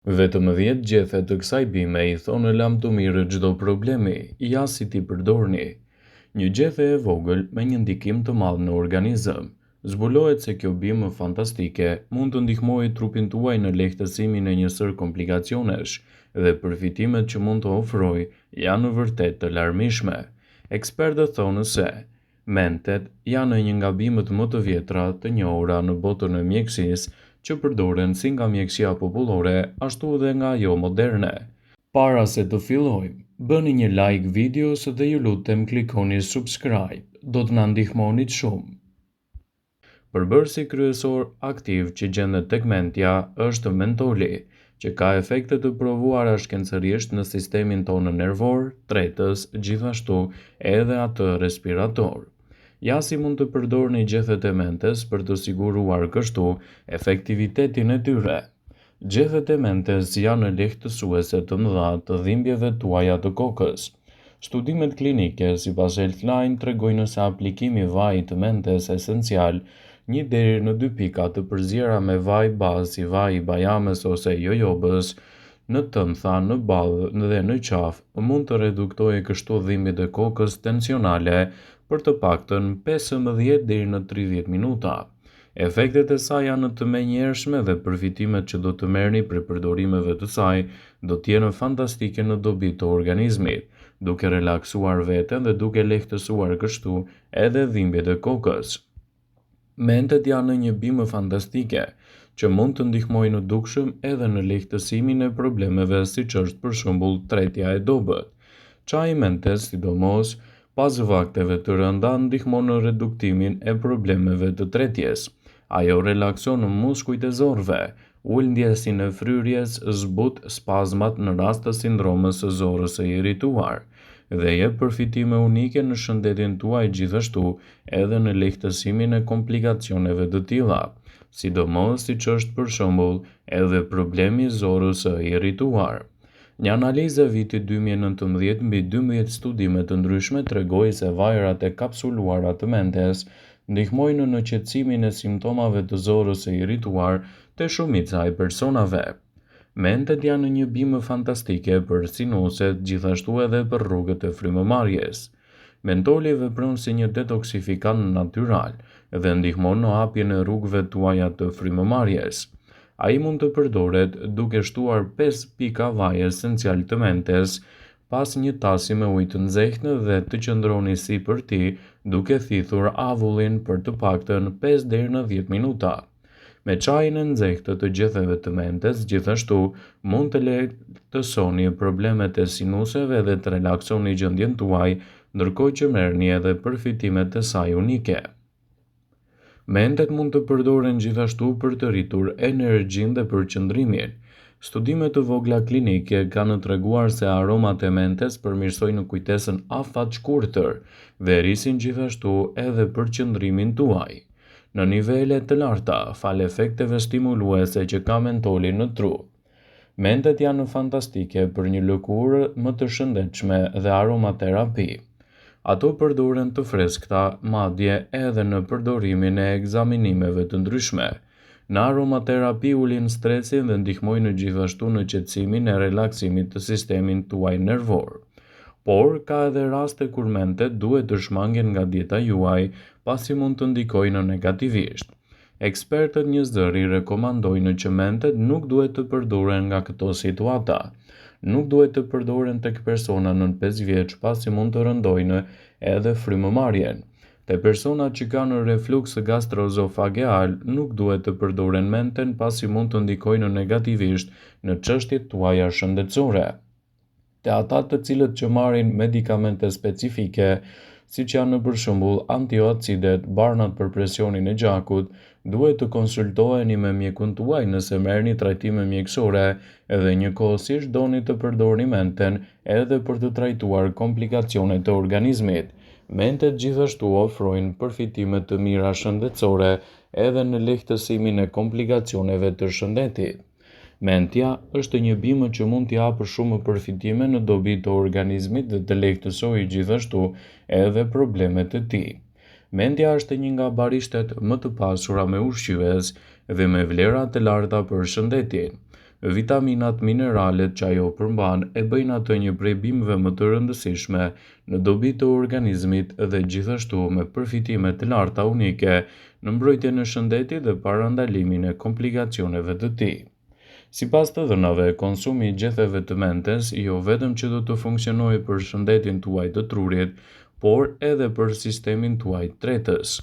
Vetëm 10 gjethe të kësaj bime i thonë lam të mirë çdo problemi, ja si ti përdorni. Një gjethe e vogël me një ndikim të madh në organizëm. Zbulohet se kjo bimë fantastike mund të ndihmojë trupin tuaj në lehtësimin e një sër komplikacionesh dhe përfitimet që mund të ofrojë janë vërtet të larmishme. Ekspertët thonë se mentet janë një nga bimët më të vjetra të njohura në botën e mjekësisë që përdoren si nga mjekësia popullore ashtu edhe nga ajo moderne. Para se të fillojmë, bëni një like videos dhe ju lutem klikoni subscribe, do të na ndihmonit shumë. Përbërësi kryesor aktiv që gjendet tek mendja është mentoli, që ka efekte të provuara shkencërisht në sistemin tonë nervor, tretës, gjithashtu edhe atë respirator. Ja si mund të përdorni gjethet e mentes për të siguruar kështu efektivitetin e tyre. Gjethet e mentes janë lehtësuese të mëdha të dhimbjeve tuaja të kokës. Studimet klinike sipas Healthline tregojnë se aplikimi vaj të mentes esencial 1 deri në 2 pika të përziera me vaj bazë si vaj i bajames ose jojobës në tëmtha, në ballë dhe në qafë mund të reduktojë kështu dhimbjet e kokës tensionale për të paktën 15 deri në 30 minuta. Efektet e saj janë të menjëhershme dhe përfitimet që do të merrni prej përdorimeve të saj do të jenë fantastike në dobi të organizmit, duke relaksuar veten dhe duke lehtësuar kështu edhe dhimbjet e kokës. Mentet janë një bimë fantastike që mund të ndihmojnë në dukshëm edhe në lehtësimin e problemeve siç është për shembull tretja e dobët. Çaji mentes, sidomos pas vakteve të rënda, ndihmon në reduktimin e problemeve të tretjes. Ajo relakson muskujt e zorëve, ul ndjesin e fryrjes, zbut spazmat në rast të sindromës së zorës së irrituar dhe jep përfitime unike në shëndetin tuaj, gjithashtu edhe në lehtësimin e komplikacioneve të tilla, sidomos siç është për shembull edhe problemi i zorës së irrituar. Një analizë e vitit 2019 mbi 12 studime të ndryshme tregoi se vajrat e kapsuluara të mentes ndihmojnë në qetësimin e simptomave të zorës së irrituar te shumica e personave. Mentet janë një bimë fantastike për sinuset, gjithashtu edhe për rrugët e frymëmarrjes. Mentoli vepron si një detoksifikant natyral dhe ndihmon në hapjen e rrugëve tuaja të frymëmarrjes. Ai mund të përdoret duke shtuar 5 pika vaj esencial të mentes pas një tasi me ujë të nxehtë dhe të qëndroni sipër tij duke thithur avullin për të paktën 5 deri në 10 minuta. Me çajin e nxehtë të gjetheve të mentes, gjithashtu mund të lehtësoni problemet e sinuseve dhe të relaksoni gjendjen tuaj, ndërkohë që merrni edhe përfitimet e saj unike. Mentet mund të përdoren gjithashtu për të rritur energjinë dhe përqendrimin. Studime të vogla klinike kanë treguar se aromat e mentes përmirësojnë kujtesën afatshkurtër dhe rrisin gjithashtu edhe përqendrimin tuaj. Në nivele të larta, fal efekteve stimuluese që ka mentoli në tru. Mentet janë fantastike për një lëkurë më të shëndetshme dhe aromaterapi. Ato përdoren të freskëta, madje edhe në përdorimin e ekzaminimeve të ndryshme. Në aromaterapi ulin stresin dhe ndihmojnë gjithashtu në qetësimin e relaksimit të sistemin tuaj nervor. Por ka edhe raste kur mentet duhet të shmangen nga dieta juaj, pasi mund të ndikojnë negativisht. Ekspertët një zëri rekomandojnë që mentet nuk duhet të përdoren nga këto situata. Nuk duhet të përdoren tek persona nën 5 vjeç, pasi mund të rëndojnë edhe frymëmarrjen. Te personat që kanë refluks gastroezofageal nuk duhet të përdoren menten, pasi mund të ndikojnë negativisht në çështjet tuaja shëndetësore. Te ata të cilët që marrin medikamente specifike, siç janë për shembull antioacidet, barnat për presionin e gjakut, duhet të konsultoheni me mjekun tuaj nëse merrni trajtime mjekësore edhe njëkohësisht doni të përdorni menten edhe për të trajtuar komplikacionet e organizmit. Mentet gjithashtu ofrojnë përfitime të mira shëndetësore edhe në lehtësimin e komplikacioneve të shëndetit. Mendja është një bimë që mund t'i japë shumë përfitime në dobi të organizmit dhe të lehtësojë gjithashtu edhe problemet e tij. Mendja është një nga barishtet më të pasura me ushqyes dhe me vlera të larta për shëndetin. Vitaminat, mineralet që ajo përmban e bëjnë atë një prej bimëve më të rëndësishme në dobi të organizmit dhe gjithashtu me përfitime të larta unike në mbrojtjen e shëndetit dhe parandalimin e komplikacioneve të tij. Sipas të dhënave, konsumi i gjetheve të mentes jo vetëm që do të funksionojë për shëndetin tuaj të trurit, por edhe për sistemin tuaj tretës.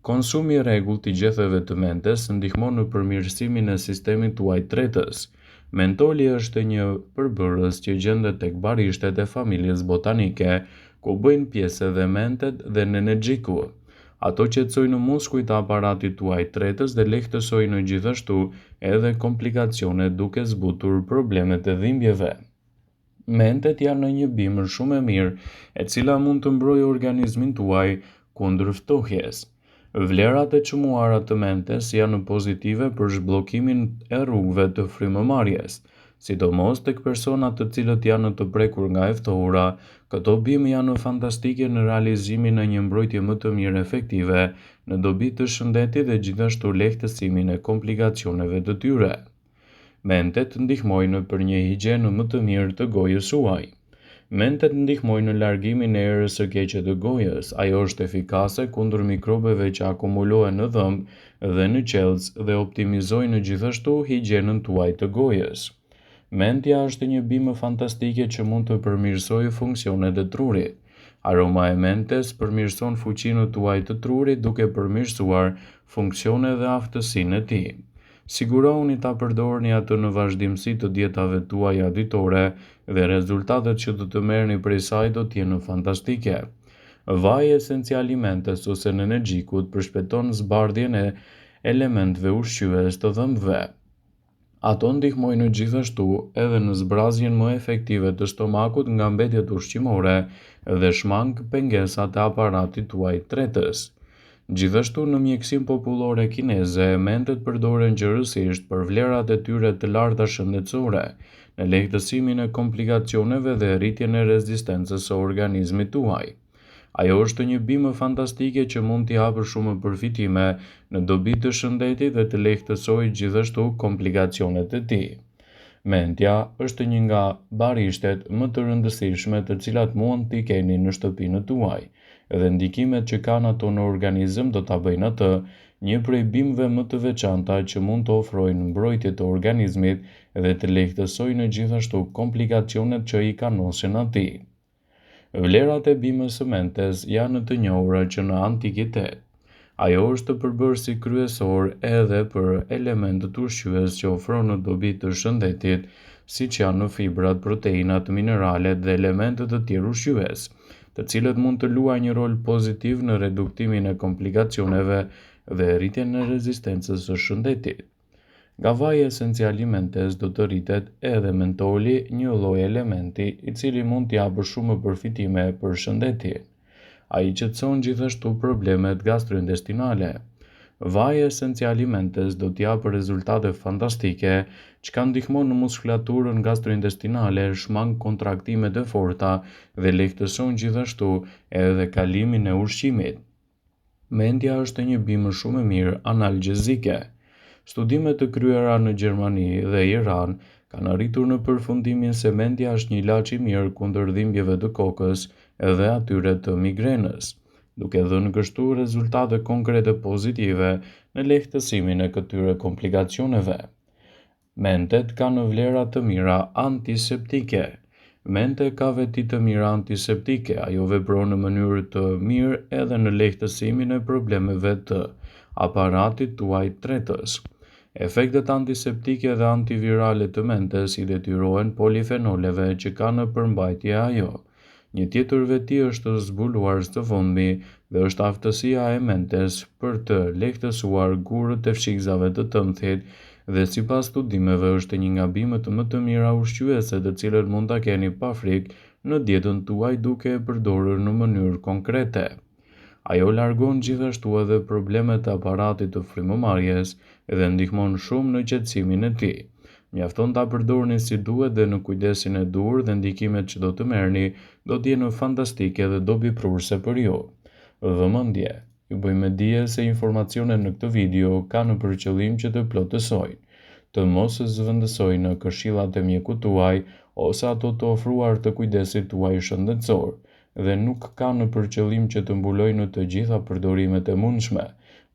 Konsumi i rregullt i gjetheve të mentes ndihmon në përmirësimin e sistemit tuaj tretës. Mentoli është një përbërës që gjendet tek barishtet e familjes botanike, ku bëjnë pjesë edhe mentet dhe nenergjiku. Ato qetësojnë muskujt e aparatit tuaj tretës dhe lehtësojnë gjithashtu edhe komplikacione duke zbutur problemet e dhimbjeve. Mentet janë një bimër shumë e mirë, e cila mund të mbrojë organizmin tuaj kundër ftohjes. Vlerat e çmuara të mentes janë pozitive për zhbllokimin e rrugëve të frymëmarrjes, sidomos tek personat të cilët janë të prekur nga e ftohura. Këto bimë janë fantastike në realizimin e një mbrojtje më të mirë efektive në dobi të shëndetit dhe gjithashtu lehtësimin e komplikacioneve të tyre. Mentet ndihmojnë për një higienë më të mirë të gojës suaj. Mentet ndihmojnë në largimin e erës së keqe të gojës. Ajo është efikase kundër mikrobeve që akumulohen në dhëmb dhe në qelz dhe optimizojnë gjithashtu higjienën tuaj të gojës. Mendja është një bimë fantastike që mund të përmirësojë funksionet e trurit. Aroma e mentes përmirëson fuqinë tuaj të trurit duke përmirësuar funksionet dhe aftësinë e tij. Sigurohuni ta përdorni atë në vazhdimsi të dietave tuaja ditore dhe rezultatet që do të merrni prej saj do të jenë fantastike. Vaji esencial i mentes ose nenergjikut përshpejton zbardhjen e elementëve ushqyes të dhëmbëve. Ato ndihmojnë gjithashtu edhe në zbrazjen më efektive të stomakut nga mbetjet ushqimore dhe shmang pengesat e aparatit tuaj tretës. Gjithashtu në mjekësinë popullore kineze, mentet përdoren gjërësisht për vlerat e tyre të larta shëndetësore, në lehtësimin e komplikacioneve dhe rritjen e rezistencës së organizmit tuaj. Ajo është një bimë fantastike që mund t'i hapë shumë përfitime në dobi të shëndetit dhe të lehtësojë gjithashtu komplikacionet e tij. Mendja është një nga barishtet më të rëndësishme të cilat mund t'i keni në shtëpinë tuaj, dhe ndikimet që kanë ato në organizëm do ta bëjnë atë një prej bimëve më të veçanta që mund të ofrojnë mbrojtje të organizmit dhe të lehtësojnë gjithashtu komplikacionet që i kanosin atij. Vlerat e bimës së mentes janë të njohura që në antikitet. Ajo është përbërësi kryesor edhe për elementët ushqyes që ofron në dobi të shëndetit, siç janë fibrat, proteinat, mineralet dhe elementet të tjerë ushqyes, të cilët mund të luajnë një rol pozitiv në reduktimin e komplikacioneve dhe rritjen e rezistencës së shëndetit. Nga vaji esencial i mentes do të rritet edhe mentoli, një lloj elementi i cili mund t'i japë shumë përfitime për shëndetin. Ai qetëson gjithashtu problemet gastrointestinale. Vaji esencial i mentes do t'i japë rezultate fantastike që ndihmon në muskulaturën gastrointestinale, shmang kontraktimet e forta dhe lehtëson gjithashtu edhe kalimin e ushqimit. Mendja është një bimë shumë e mirë analgjezike. Studimet të kryera në Gjermani dhe Iran kanë arritur në përfundimin se mendja është një ilaç i mirë kundër dhimbjeve të kokës dhe atyre të migrenës, duke dhënë kështu rezultate konkrete pozitive në lehtësimin e këtyre komplikacioneve. Mentet kanë vlera të mira antiseptike. Mente ka veti të mira antiseptike, ajo vepron në mënyrë të mirë edhe në lehtësimin e problemeve të aparatit tuaj tretës. Efektet antiseptike dhe antivirale të mentes i detyrohen polifenoleve që kanë në përmbajtje ajo. Një tjetër veti është zbuluar së fundmi dhe është aftësia e mentes për të lehtësuar gurët e fshikëzave të tëmthit dhe sipas studimeve është një nga bimët më të mira ushqyese të cilët mund ta keni pa frikë në dietën tuaj duke e përdorur në mënyrë konkrete. Ajo largon gjithashtu edhe problemet e aparatit të frymëmarrjes dhe ndihmon shumë në qetësimin e tij. Mjafton ta përdorni si duhet dhe në kujdesin e dur dhe ndikimet që do të merrni do të jenë fantastike dhe dobiprurse për ju. Vëmendje, ju bëjmë dije se informacionet në këtë video kanë për qëllim që të plotësojnë, të mos zëvendësojnë në këshillat e mjekut tuaj ose ato të ofruar të kujdesit tuaj shëndetësor, dhe nuk kanë për qëllim që të mbulojnë të gjitha përdorimet e mundshme,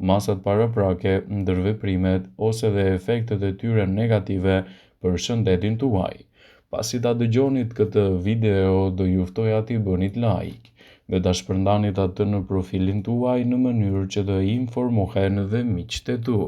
masat paraprake, ndërveprimet ose dhe efektet e tyre negative për shëndetin tuaj. Pasi ta dëgjonit këtë video, do ju ftoja t'i bënit like dhe ta shpërndanit atë në profilin tuaj në mënyrë që të informohen dhe miqtë e tu.